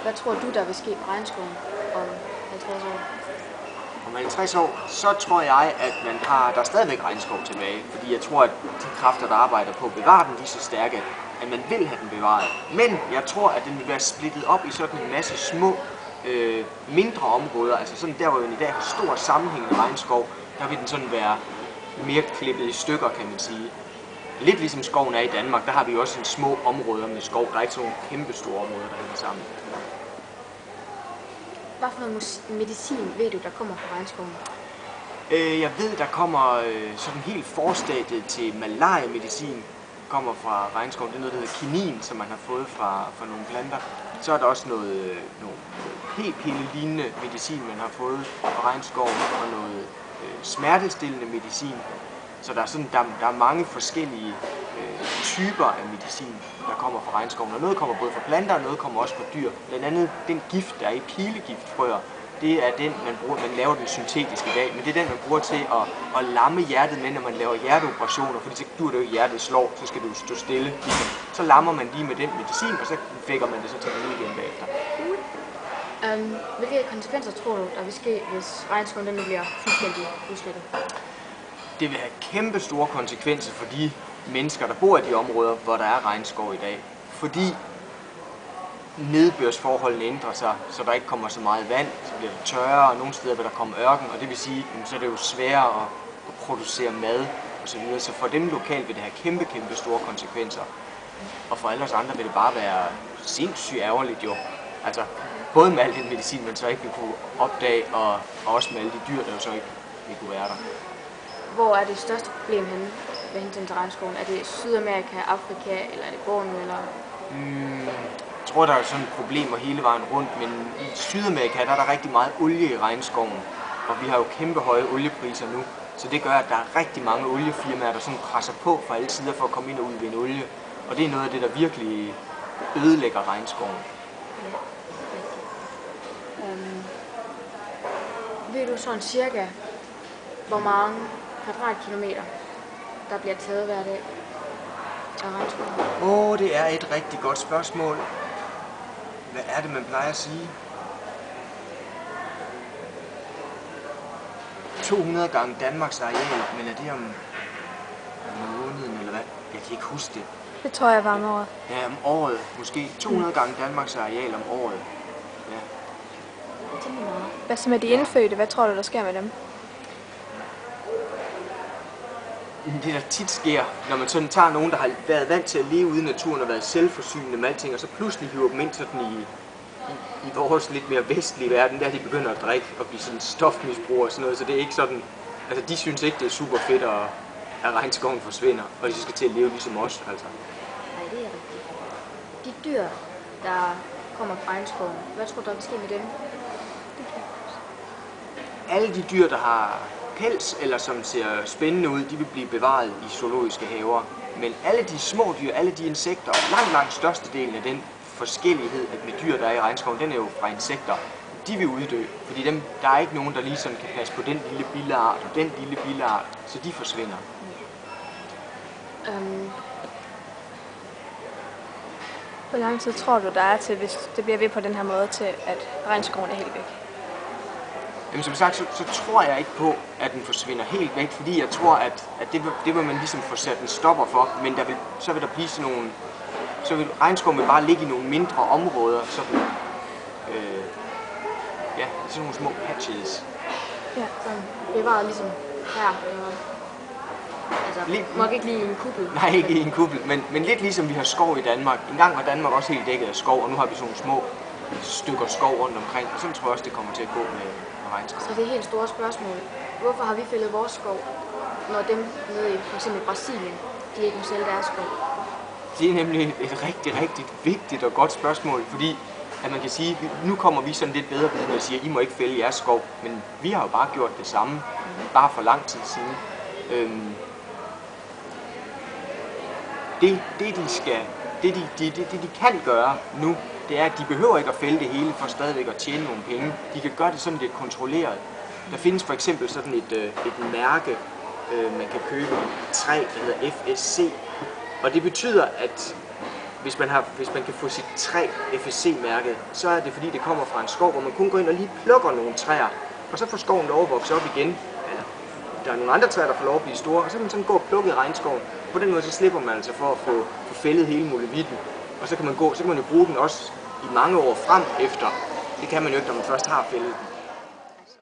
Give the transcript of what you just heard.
Hvad tror du, der vil ske på regnskoven om 50 år? Om 50 år, så tror jeg, at der er stadigvæk regnskov tilbage. Fordi jeg tror, at de kræfter, der arbejder på at bevare den, de er så stærke, at man vil have den bevaret. Men jeg tror, at den vil være splittet op i sådan en masse små, mindre områder. Altså sådan der, hvor man i dag har stor sammenhængende regnskov, der vil den sådan være mere klippet i stykker, kan man sige. Lidt ligesom skoven er i Danmark, der har vi jo også en små områder med skov. Der er ikke sådan nogle kæmpe store områder, der hænger sammen. Hvad for noget medicin ved du, der kommer fra regnskoven? Jeg ved, der kommer sådan helt forstadiet til malariamedicin, kommer fra regnskoven. Det er noget, der hedder kinin, som man har fået fra nogle planter. Så er der også noget p-pille-lignende medicin, man har fået fra regnskoven, og noget smertestillende medicin. Så der er mange forskellige typer af medicin, der kommer fra regnskoven. Og noget kommer både fra planter, og noget kommer også fra dyr. Blandt andet den gift, der er i pilegiftfrøer, det er den, man laver den syntetisk i dag. Men det er den, man bruger til at lamme hjertet med, når man laver hjerteoperationer. Fordi så dur det jo ikke, hjertet slår, så skal du stå stille. Så lammer man lige med den medicin, og så fækker man det så til liv igen bagefter. Hvilke konsekvenser tror du, der vil ske, hvis regnskoven den bliver fuldstændig udslettet? Det vil have kæmpe store konsekvenser for de mennesker, der bor i de områder, hvor der er regnskov i dag. Fordi nedbørsforholdene ændrer sig, så der ikke kommer så meget vand, så bliver det tørre, og nogle steder vil der komme ørken, og det vil sige, så er det jo sværere at producere mad osv. Så for dem lokalt vil det have kæmpe store konsekvenser. Og for alle os andre vil det bare være sindssygt ærgerligt jo. Altså, både med al den medicin, man så ikke vil kunne opdage, og også med alle de dyr, der jo så ikke vil kunne være der. Hvor er det største problem henne ved hensyn til regnskoven? Er det Sydamerika, Afrika, eller er det Borneo, eller? Jeg tror, der er sådan problemer hele vejen rundt, men i Sydamerika der er der rigtig meget olie i regnskoven, og vi har jo kæmpe høje oliepriser nu, så det gør, at der er rigtig mange oliefirmaer, der sådan presser på fra alle sider for at komme ind og udvinde olie, og det er noget af det, der virkelig ødelægger regnskoven. Ved du sådan cirka, hvor mange kvadratkilometer, der bliver taget hver dag af regnskoven? Det er et rigtig godt spørgsmål. Hvad er det, man plejer at sige? 200 gange Danmarks areal, men er det om måneden, eller hvad? Jeg kan ikke huske det. Det tror jeg var om året. Ja, om året. Måske 200 gange Danmarks areal om året. Ja. Hvad så med de indfødte? Hvad tror du, der sker med dem? Det der tit sker, når man sådan tager nogen, der har været vant til at leve ude i naturen og været selvforsynende med alting, og så pludselig hiver dem ind sådan i vores lidt mere vestlige verden, der de begynder at drikke og blive sådan stofmisbrugere og sådan noget, så det er ikke sådan, altså de synes ikke, det er super fedt, at regnskoven forsvinder, og de skal til at leve ligesom os, altså. Nej, det er rigtigt. De dyr, der kommer fra regnskoven, hvad tror du, der vil ske med dem? Alle de dyr, der har pels, eller som ser spændende ud, de vil blive bevaret i zoologiske haver. Men alle de små dyr, alle de insekter, langt størstedelen af den forskellighed med dyr, der er i regnskoven, den er jo fra insekter. De vil uddø, fordi der er ikke nogen, der lige sådan kan passe på den lille billeart og den lille billeart, så de forsvinder. Hvor lang tid tror du, der er til, hvis det bliver ved på den her måde, til at regnskoven er helt væk? Jamen som sagt, så tror jeg ikke på, at den forsvinder helt væk, fordi jeg tror, at det vil man ligesom få sat en stopper for, men så vil der blive sådan nogle, så vil regnskoven bare ligge i nogle mindre områder, sådan, sådan nogle små patches. Ja, sådan bevaret ligesom her, altså nok ikke lige i en kuppel. Nej, ikke i en kuppel, men lidt ligesom vi har skov i Danmark. En gang var Danmark også helt dækket af skov, og nu har vi sådan nogle små stykker skov rundt omkring, og sådan tror jeg også, det kommer til at gå med regnskov. Så det er helt store spørgsmål. Hvorfor har vi fældet vores skov, når dem nede i for eksempel Brasilien, de ikke må sælge deres skov? Det er nemlig et rigtig vigtigt og godt spørgsmål, fordi at man kan sige, nu kommer vi sådan lidt bedre ved, når siger, I må ikke fælde jeres skov, men vi har jo bare gjort det samme, bare for lang tid siden. Det de kan gøre nu, det er, at de behøver ikke at fælde det hele for stadigvæk at tjene nogle penge. De kan gøre det sådan lidt kontrolleret. Der findes for eksempel sådan et mærke, man kan købe et træ, der hedder FSC. Og det betyder, at hvis man kan få sit træ FSC-mærket, så er det fordi det kommer fra en skov, hvor man kun går ind og lige plukker nogle træer, og så får skoven lov at vokse op igen. Eller der er nogle andre træer, der får lov at blive store, og så kan man sådan gå og plukke i regnskoven. På den måde så slipper man altså for at få fældet hele molevitten, og så kan man jo bruge den også i mange år frem efter. Det kan man jo ikke, når man først har fældet den.